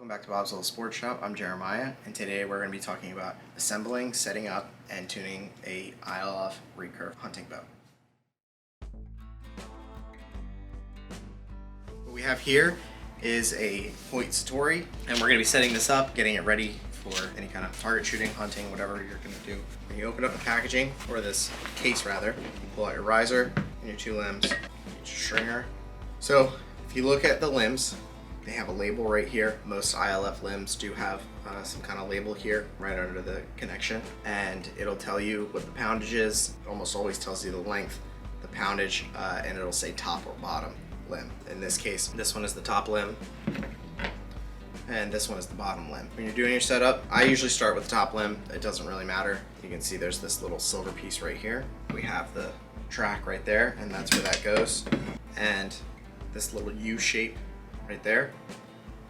Welcome back to Bob's Little Sports Shop. I'm Jeremiah, and today we're going to be talking about assembling, setting up, and tuning a ILF Recurve hunting bow. What we have here is a Hoyt Satori, and we're going to be setting this up, getting it ready for any kind of target shooting, hunting, whatever you're going to do. When you open up the packaging, or this case rather, you pull out your riser and your two limbs, your stringer. So if you look at the limbs, they have a label right here. Most ILF limbs do have some kind of label here right under the connection, and it'll tell you what the poundage is. It almost always tells you the length, the poundage, and it'll say top or bottom limb. In this case, this one is the top limb and this one is the bottom limb. When you're doing your setup, I usually start with the top limb. It doesn't really matter. You can see there's this little silver piece right here. We have the track right there, and that's where that goes. And this little U shape right there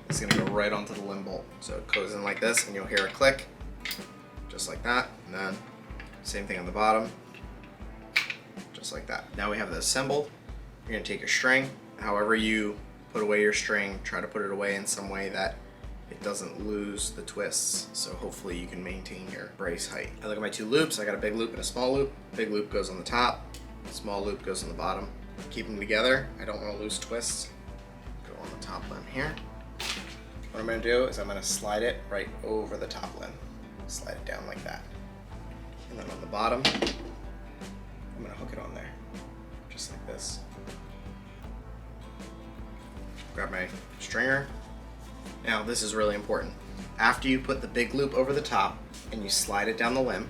is going to go right onto the limb bolt. So it goes in like this, and you'll hear a click, just like that. And then same thing on the bottom, just like that. Now we have this assembled. You're going to take your string. However you put away your string, try to put it away in some way that it doesn't lose the twists. So hopefully you can maintain your brace height. I look at my two loops. I got a big loop and a small loop. Big loop goes on the top, small loop goes on the bottom. Keep them together. I don't want to lose twists. On the top limb here. What I'm going to do is I'm going to slide it right over the top limb. Slide it down like that. And then on the bottom, I'm going to hook it on there, just like this. Grab my stringer. Now this is really important. After you put the big loop over the top and you slide it down the limb,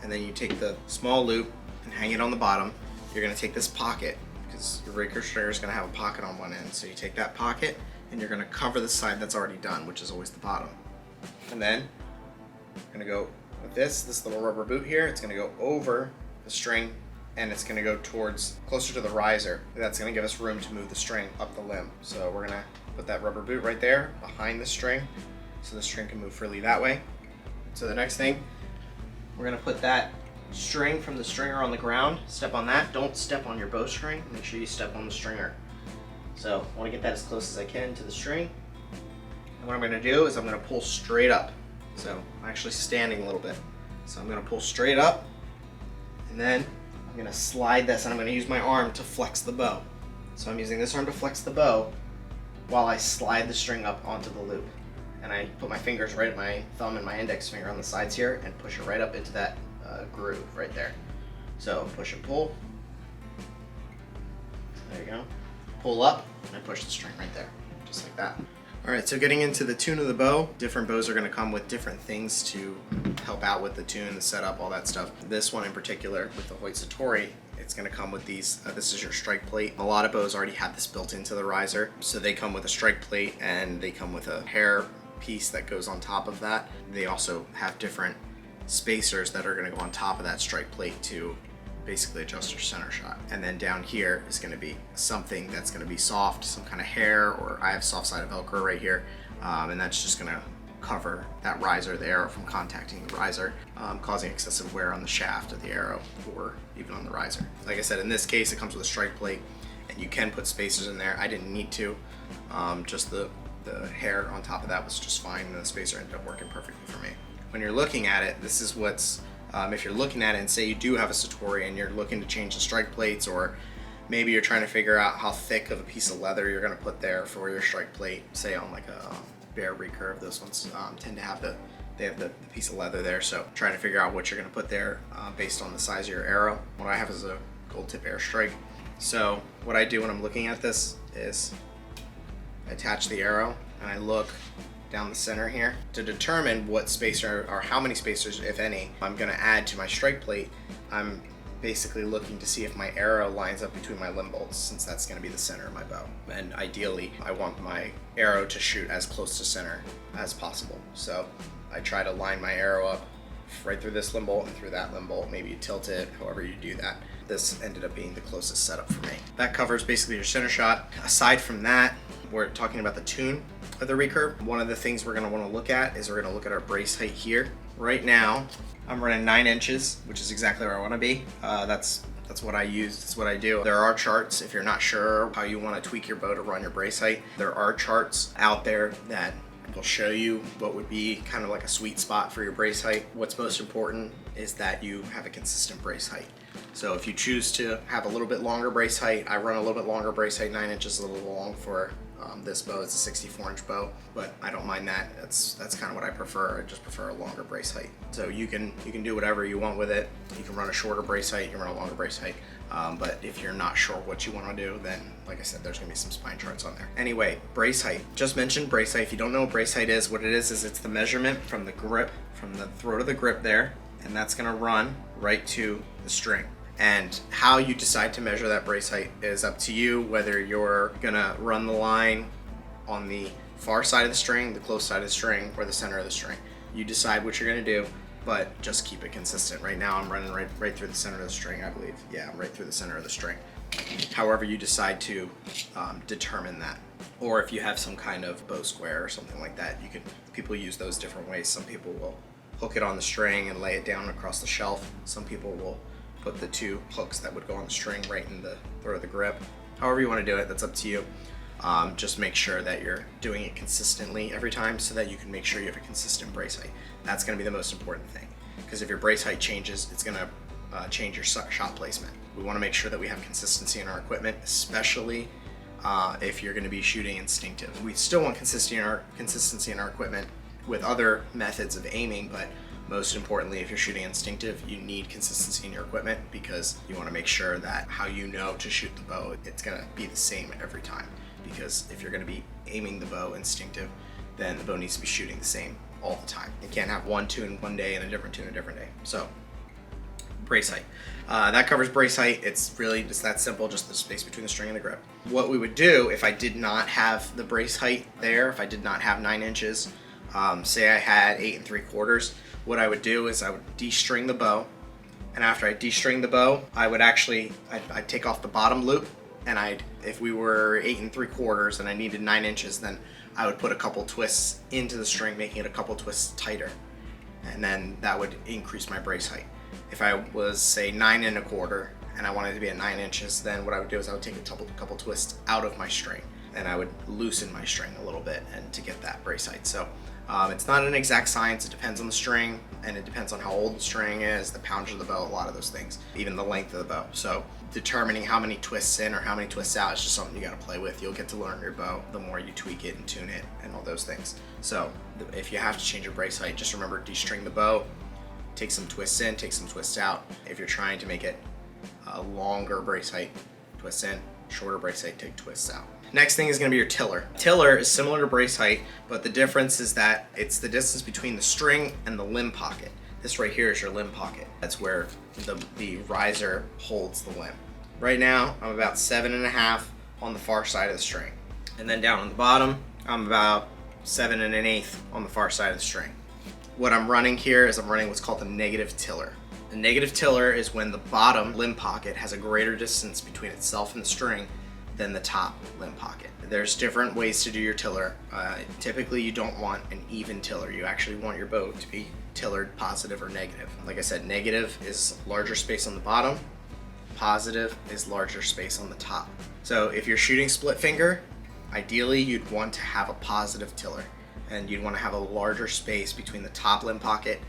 and then you take the small loop and hang it on the bottom, you're going to take this pocket, because your recurve stringer is going to have a pocket on one end. So you take that pocket and you're going to cover the side that's already done, which is always the bottom. And then you're going to go with this little rubber boot here. It's going to go over the string, and it's going to go towards closer to the riser. That's going to give us room to move the string up the limb. So we're going to put that rubber boot right there behind the string, so the string can move freely that way. So the next thing, we're going to put that string from the stringer on the ground. Step on that. Don't step on your bowstring. Make sure you step on the stringer. So I want to get that as close as I can to the string. And what I'm going to do is I'm going to pull straight up. So I'm actually standing a little bit. So I'm going to pull straight up, and then I'm going to slide this, and I'm going to use my arm to flex the bow. So I'm using this arm to flex the bow while I slide the string up onto the loop. And I put my fingers right at my thumb and my index finger on the sides here and push it right up into that groove right there. So push and pull. There you go. Pull up and I push the string right there, just like that. Alright, so getting into the tune of the bow, different bows are going to come with different things to help out with the tune, the setup, all that stuff. This one in particular, with the Hoyt Satori, it's going to come with these, this is your strike plate. A lot of bows already have this built into the riser, so they come with a strike plate and they come with a hair piece that goes on top of that. They also have different spacers that are going to go on top of that strike plate to basically adjust your center shot. And then down here is going to be something that's going to be soft, some kind of hair, or I have soft side of Velcro right here, and that's just going to cover that riser, the arrow, from contacting the riser, causing excessive wear on the shaft of the arrow or even on the riser. Like I said, in this case it comes with a strike plate, and you can put spacers in there. I didn't need to, just the hair on top of that was just fine, and the spacer ended up working perfectly for me. When you're looking at it, this is what's, if you're looking at it and say you do have a Satori and you're looking to change the strike plates, or maybe you're trying to figure out how thick of a piece of leather you're going to put there for your strike plate, say on like a Bear Recurve, those ones tend to have the piece of leather there, so trying to figure out what you're going to put there based on the size of your arrow. What I have is a gold tip airstrike. So what I do when I'm looking at this is I attach the arrow and I look down the center here to determine what spacer, or how many spacers, if any, I'm going to add to my strike plate. I'm basically looking to see if my arrow lines up between my limb bolts, since that's going to be the center of my bow. And ideally, I want my arrow to shoot as close to center as possible. So I try to line my arrow up right through this limb bolt and through that limb bolt. Maybe you tilt it, however you do that. This ended up being the closest setup for me. That covers basically your center shot. Aside from that, we're talking about the tune of the recurve. One of the things we're going to want to look at is we're going to look at our brace height here. Right now, I'm running 9 inches, which is exactly where I want to be. That's what I use, that's what I do. There are charts, if you're not sure how you want to tweak your bow to run your brace height, there are charts out there that It'll show you what would be kind of like a sweet spot for your brace height. What's most important is that you have a consistent brace height. So if you choose to have a little bit longer brace height, I run a little bit longer brace height. 9 inches is a little long for this bow. It's a 64-inch bow, but I don't mind that. That's kind of what I prefer. I just prefer a longer brace height. So you can do whatever you want with it. You can run a shorter brace height, you can run a longer brace height. But if you're not sure what you want to do, then like I said, there's gonna be some spine charts on there. Anyway, brace height. Just mentioned brace height. If you don't know what brace height is, what it is it's the measurement from the grip, from the throat of the grip there, and that's gonna run right to the string. And how you decide to measure that brace height is up to you, whether you're gonna run the line on the far side of the string, the close side of the string, or the center of the string. You decide what you're gonna do, but just keep it consistent. Right now I'm running right through the center of the string, I believe. Yeah, I'm right through the center of the string. However you decide to determine that. Or if you have some kind of bow square or something like that, people use those different ways. Some people will hook it on the string and lay it down across the shelf. Some people will put the 2 hooks that would go on the string right in the throat of the grip. However you want to do it, that's up to you. Just make sure that you're doing it consistently every time so that you can make sure you have a consistent brace height. That's going to be the most important thing, because if your brace height changes, it's going to change your shot placement. We want to make sure that we have consistency in our equipment, especially if you're going to be shooting instinctive. We still want consistency in our equipment with other methods of aiming, but most importantly, if you're shooting instinctive, you need consistency in your equipment, because you want to make sure that how you know to shoot the bow, it's going to be the same every time. Because if you're going to be aiming the bow instinctive, then the bow needs to be shooting the same all the time. You can't have one tune one day and a different tune a different day. So, brace height. That covers brace height. It's really just that simple, just the space between the string and the grip. What we would do if I did not have the brace height there, if I did not have 9 inches, say I had 8 3/4, what I would do is I would de-string the bow, and after I de-string the bow, I would I'd take off the bottom loop, and if we were 8 3/4 and I needed 9 inches, then I would put a couple twists into the string, making it a couple twists tighter, and then that would increase my brace height. If I was, say, 9 1/4 and I wanted to be at 9 inches, then what I would do is I would take a couple twists out of my string, and I would loosen my string a little bit and to get that brace height. So it's not an exact science. It depends on the string, and it depends on how old the string is, the poundage of the bow, a lot of those things, even the length of the bow. So determining how many twists in or how many twists out is just something you got to play with. You'll get to learn your bow the more you tweak it and tune it and all those things. So if you have to change your brace height, just remember, de-string the bow, take some twists in, take some twists out. If you're trying to make it a longer brace height, twists in, shorter brace height, take twists out. Next thing is going to be your tiller. Tiller is similar to brace height, but the difference is that it's the distance between the string and the limb pocket. This right here is your limb pocket. That's where the riser holds the limb. Right now, I'm about 7 1/2 on the far side of the string. And then down on the bottom, I'm about 7 1/8 on the far side of the string. What I'm running here is I'm running what's called the negative tiller. The negative tiller is when the bottom limb pocket has a greater distance between itself and the string than the top limb pocket. There's different ways to do your tiller. Typically you don't want an even tiller. You actually want your bow to be tillered positive or negative. Like I said, negative is larger space on the bottom, positive is larger space on the top. So if you're shooting split finger, ideally you'd want to have a positive tiller, and you'd want to have a larger space between the top limb pocket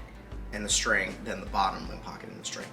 and the string than the bottom limb pocket and the string.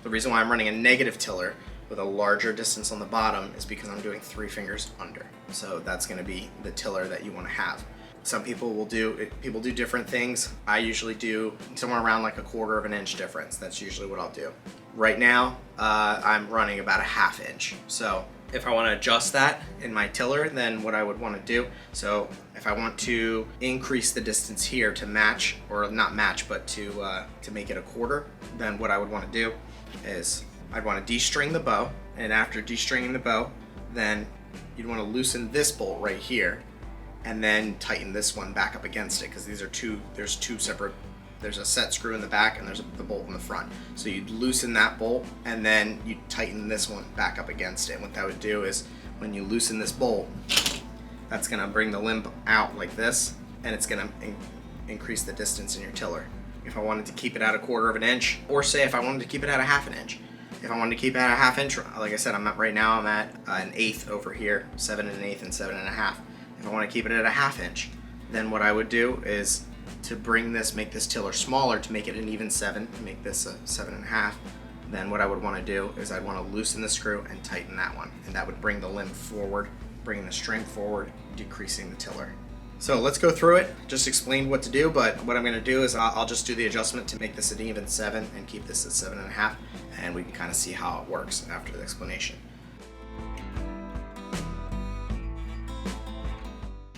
The reason why I'm running a negative tiller with a larger distance on the bottom is because I'm doing 3 fingers under. So that's going to be the tiller that you want to have. Some people do different things. I usually do somewhere around like 1/4 of an inch difference. That's usually what I'll do. Right now, I'm running about a 1/2 inch. So if I want to adjust that in my tiller, then what I would want to do, so if I want to increase the distance here to match, or not match, but to make it 1/4, then what I would want to do is I'd want to de-string the bow, and after de-stringing the bow, then you'd want to loosen this bolt right here, and then tighten this one back up against it, because there's two separate, there's a set screw in the back and there's the bolt in the front. So you'd loosen that bolt, and then you tighten this one back up against it. And what that would do is, when you loosen this bolt, that's going to bring the limb out like this, and it's going to increase the distance in your tiller. If I wanted to keep it at 1/4 of an inch, or say if I wanted to keep it at a 1/2 an inch. If I wanted to keep it at a 1/2 inch, like I said, right now I'm at an 1/8 over here, 7 1/8 and 7 1/2. If I want to keep it at a 1/2 inch, then what I would do is to make this tiller smaller, to make it an even 7, make this a 7.5, then what I would want to do is I'd want to loosen the screw and tighten that one. And that would bring the limb forward, bringing the string forward, decreasing the tiller. So let's go through it. Just explain what to do, but what I'm going to do is I'll just do the adjustment to make this an even 7 and keep this at 7.5, and we can kind of see how it works after the explanation.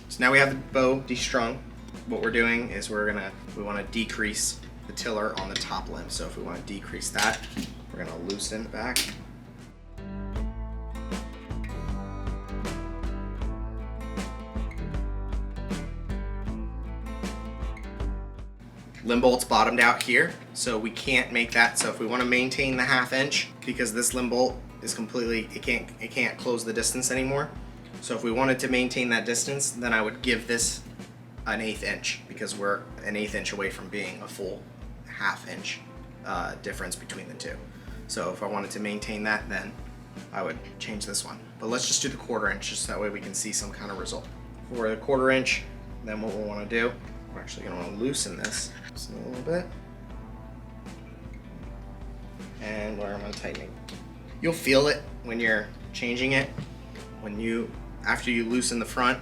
So now we have the bow destrung. What we're doing is we want to decrease the tiller on the top limb. So if we want to decrease that, we're going to loosen it back. Limb bolt's bottomed out here, so we can't make that. So if we want to maintain the 1/2 inch, because this limb bolt is completely, it can't close the distance anymore. So if we wanted to maintain that distance, then I would give this an 1/8 inch, because we're an 1/8 inch away from being a full 1/2 inch difference between the two. So if I wanted to maintain that, then I would change this one. But let's just do the 1/4 inch, just that way we can see some kind of result. For the 1/4 inch, then what we'll want to do, we're actually going to want to loosen this just a little bit. And we're going to tighten it. You'll feel it when you're changing it. After you loosen the front,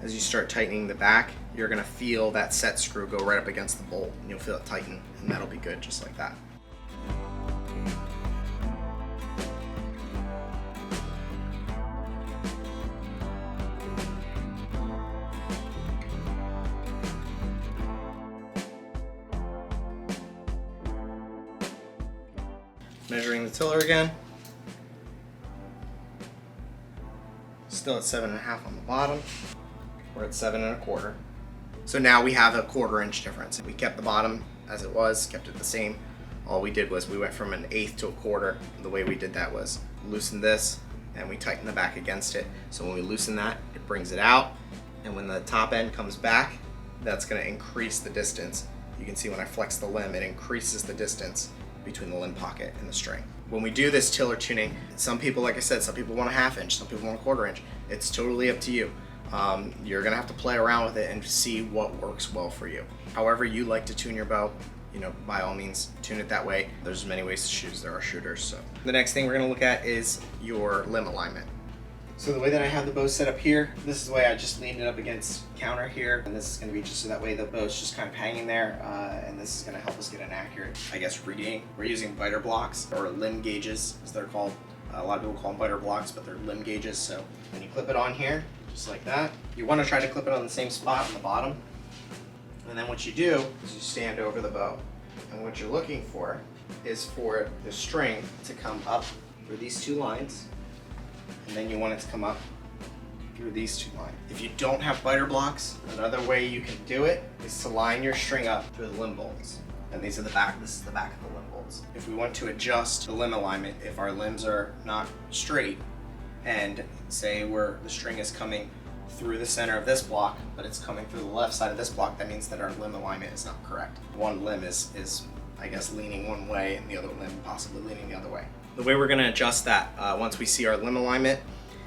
as you start tightening the back, you're going to feel that set screw go right up against the bolt, and you'll feel it tighten, and that'll be good, just like that. Measuring the tiller again. Still at 7.5 on the bottom. We're at 7 1/4. So now we have a 1/4 inch difference. We kept the bottom as it was, kept it the same. All we did was we went from an 1/8 to a 1/4. The way we did that was loosen this and we tighten the back against it. So when we loosen that, it brings it out. And when the top end comes back, that's going to increase the distance. You can see when I flex the limb, it increases the distance between the limb pocket and the string. When we do this tiller tuning, some people, like I said, some people want a 1/2 inch, some people want a 1/4 inch. It's totally up to you. You're gonna have to play around with it and see what works well for you. However you like to tune your bow, by all means, tune it that way. There's many ways to choose. There are shooters. So the next thing we're gonna look at is your limb alignment. So the way that I have the bow set up here, this is the way I just leaned it up against counter here, and this is going to be just so that way the bow's just kind of hanging there, and this is going to help us get an accurate, reading. We're using biter blocks, or limb gauges as they're called. A lot of people call them biter blocks, but they're limb gauges. So when you clip it on here, just like that, you want to try to clip it on the same spot on the bottom, and then what you do is you stand over the bow, and what you're looking for is for the string to come up through these two lines, and then you want it to come up through these two lines. If you don't have biter blocks, another way you can do it is to line your string up through the limb bolts. And these are the back, this is the back of the limb bolts. If we want to adjust the limb alignment, if our limbs are not straight, and say the string is coming through the center of this block, but it's coming through the left side of this block, that means that our limb alignment is not correct. One limb is leaning one way, and the other limb possibly leaning the other way. The way we're going to adjust that, once we see our limb alignment,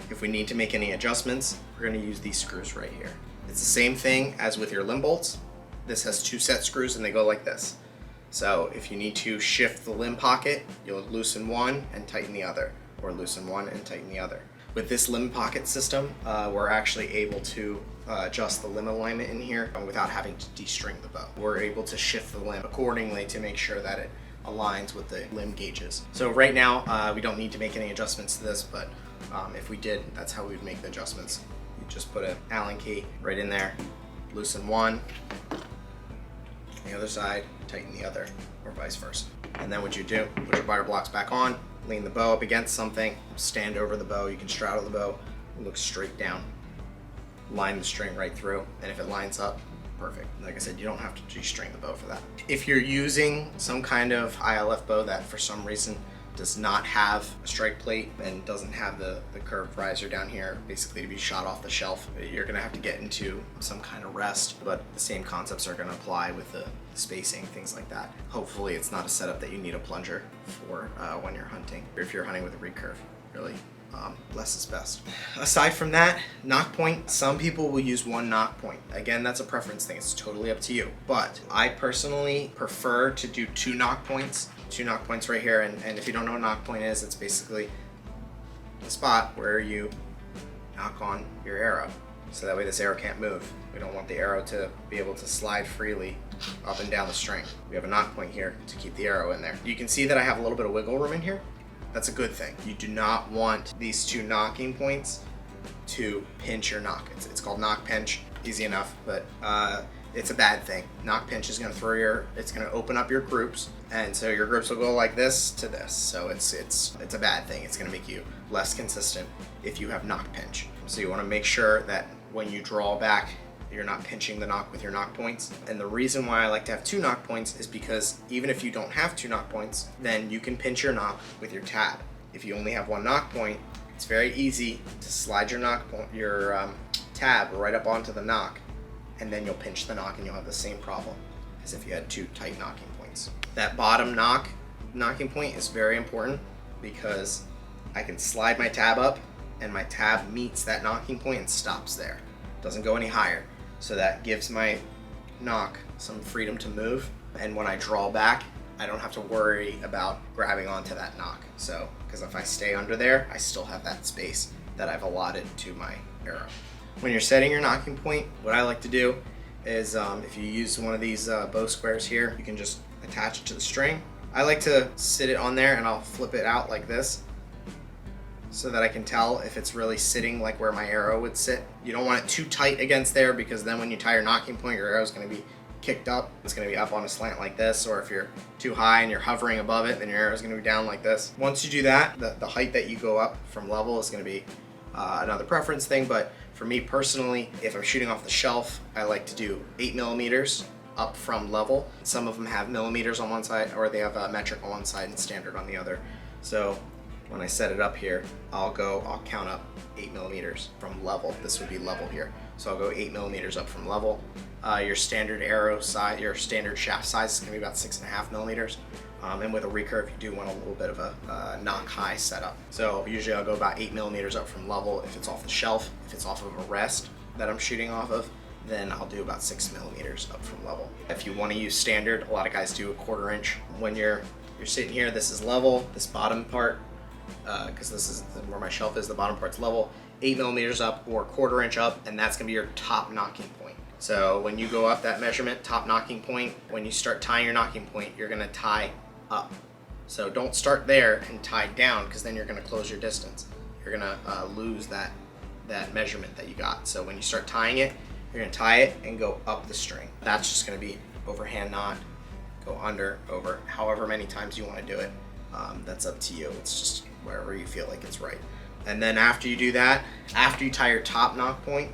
if we need to make any adjustments, we're going to use these screws right here. It's the same thing as with your limb bolts. This has 2 set screws and they go like this. So if you need to shift the limb pocket, you'll loosen one and tighten the other, or loosen one and tighten the other. With this limb pocket system, we're actually able to adjust the limb alignment in here without having to de-string the bow. We're able to shift the limb accordingly to make sure that it aligns with the limb gauges. So right now, we don't need to make any adjustments to this, but if we did, that's how we would make the adjustments. You just put an Allen key right in there, loosen one, the other side, tighten the other, or vice versa. And then what you do, put your biter blocks back on, lean the bow up against something, stand over the bow, you can straddle the bow, look straight down, line the string right through, and if it lines up, perfect. Like I said, you don't have to de-string the bow for that. If you're using some kind of ILF bow that for some reason does not have a strike plate and doesn't have the curved riser down here, basically to be shot off the shelf, you're gonna have to get into some kind of rest, but the same concepts are gonna apply with the spacing, things like that. Hopefully it's not a setup that you need a plunger for when you're hunting, or if you're hunting with a recurve, really. less is best. Aside from that, nock point, some people will use one nock point. Again, that's a preference thing. It's totally up to you. But I personally prefer to do two nock points. Two nock points right here. And if you don't know what a nock point is, it's basically the spot where you knock on your arrow. So that way this arrow can't move. We don't want the arrow to be able to slide freely up and down the string. We have a nock point here to keep the arrow in there. You can see that I have a little bit of wiggle room in here. That's a good thing. You do not want these two knocking points to pinch your nock. It's called nock pinch, easy enough, but it's a bad thing. Nock pinch is gonna it's gonna open up your groups, and so your groups will go like this to this. So it's a bad thing. It's gonna make you less consistent if you have nock pinch. So you wanna make sure that when you draw back, you're not pinching the nock with your nock points. And the reason why I like to have two nock points is because even if you don't have two nock points, then you can pinch your nock with your tab. If you only have one nock point, it's very easy to slide your tab right up onto the nock, and then you'll pinch the nock and you'll have the same problem as if you had two tight knocking points. That bottom knocking point is very important because I can slide my tab up and my tab meets that knocking point and stops there. Doesn't go any higher. So that gives my nock some freedom to move, and when I draw back, I don't have to worry about grabbing onto that nock. So, because if I stay under there, I still have that space that I've allotted to my arrow. When you're setting your knocking point, what I like to do is if you use one of these bow squares here, you can just attach it to the string. I like to sit it on there and I'll flip it out like this, so that I can tell if it's really sitting like where my arrow would sit. You don't want it too tight against there, because then when you tie your knocking point, your arrow's gonna be kicked up. It's gonna be up on a slant like this, or if you're too high and you're hovering above it, then your arrow's gonna be down like this. Once you do that, the height that you go up from level is gonna be another preference thing, but for me personally, if I'm shooting off the shelf, I like to do 8mm up from level. Some of them have millimeters on one side, or they have metric on one side and standard on the other. So when I set it up here, I'll count up 8mm from level. This would be level here. So I'll go 8mm up from level. Your standard arrow size, your standard shaft size is gonna be about 6.5mm. And with a recurve, you do want a little bit of a knock high setup. So usually I'll go about 8mm up from level if it's off the shelf. If it's off of a rest that I'm shooting off of, then I'll do about 6mm up from level. If you wanna use standard, a lot of guys do a 1/4 inch. When you're sitting here, this is level, this bottom part, because this is where my shelf is, the bottom part's level, 8mm up or 1/4 inch up, and that's gonna be your top knocking point. So when you go up that measurement, top knocking point, when you start tying your knocking point, you're gonna tie up. So don't start there and tie down, because then you're gonna close your distance. You're gonna lose that measurement that you got. So when you start tying it, you're gonna tie it and go up the string. That's just gonna be overhand knot, go under, over, however many times you wanna do it. That's up to you. It's just wherever you feel like it's right. And then after you do that, after you tie your top knock point,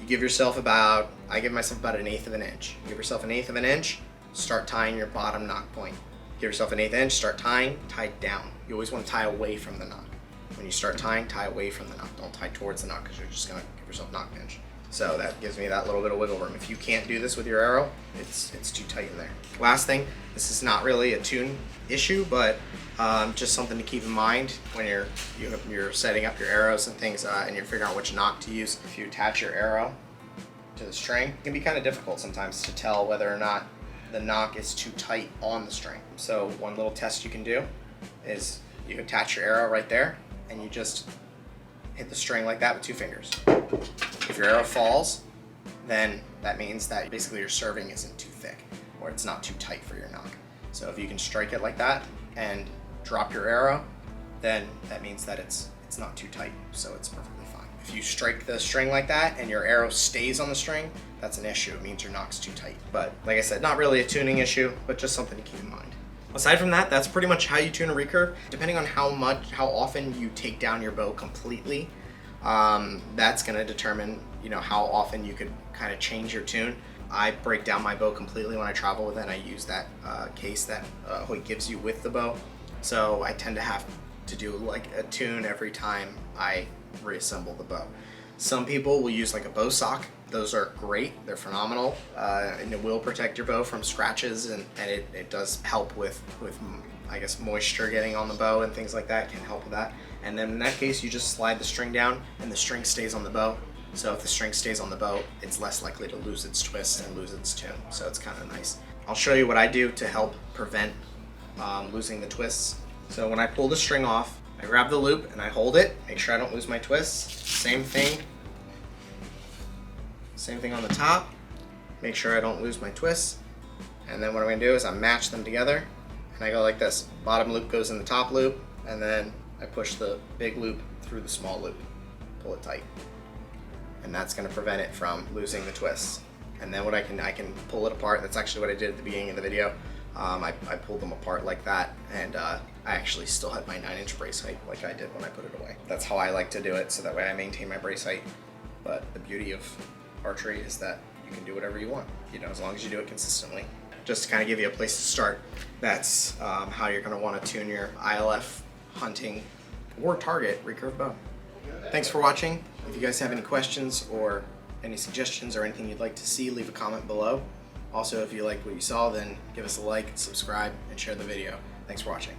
you give yourself I give myself about 1/8 of an inch. You give yourself 1/8 of an inch, start tying your bottom knock point. Give yourself 1/8 inch, start tying, tie down. You always want to tie away from the knock. When you start tying, tie away from the knock. Don't tie towards the knock, because you're just gonna give yourself knock pinch. So that gives me that little bit of wiggle room. If you can't do this with your arrow, it's too tight in there. Last thing, this is not really a tune issue, but just something to keep in mind when you're setting up your arrows and things, and you're figuring out which knock to use. If you attach your arrow to the string, it can be kind of difficult sometimes to tell whether or not the knock is too tight on the string. So one little test you can do is you attach your arrow right there, and you just hit the string like that with 2 fingers. If your arrow falls, then that means that basically your serving isn't too thick, or it's not too tight for your knock. So if you can strike it like that and drop your arrow, then that means that it's not too tight, so it's perfectly fine. If you strike the string like that and your arrow stays on the string, that's an issue. It means your knock's too tight. But like I said, not really a tuning issue, but just something to keep in mind. Aside from that, that's pretty much how you tune a recurve. Depending on how often you take down your bow completely, that's gonna determine, how often you could kind of change your tune. I break down my bow completely when I travel with it, and I use that case that Hoyt gives you with the bow. So I tend to have to do like a tune every time I reassemble the bow. Some people will use like a bow sock. Those are great, they're phenomenal, and it will protect your bow from scratches, and it does help with I guess moisture getting on the bow and things like that. It can help with that. And then in that case, you just slide the string down and the string stays on the bow. So if the string stays on the bow, it's less likely to lose its twist and lose its tune. So it's kind of nice. I'll show you what I do to help prevent losing the twists. So when I pull the string off, I grab the loop and I hold it, make sure I don't lose my twists. Same thing on the top, make sure I don't lose my twists. And then what I'm gonna do is I match them together and I go like this. Bottom loop goes in the top loop, and then I push the big loop through the small loop, pull it tight. And that's gonna prevent it from losing the twists. And then what I can pull it apart. That's actually what I did at the beginning of the video. I pulled them apart like that, and I actually still had my 9-inch brace height like I did when I put it away. That's how I like to do it, so that way I maintain my brace height. But the beauty of archery is that you can do whatever you want, you know, as long as you do it consistently. Just to kind of give you a place to start, that's how you're going to want to tune your ILF hunting or target recurve bow. Thanks for watching. If you guys have any questions or any suggestions or anything you'd like to see, leave a comment below. Also, if you liked what you saw, then give us a like, subscribe, and share the video. Thanks for watching.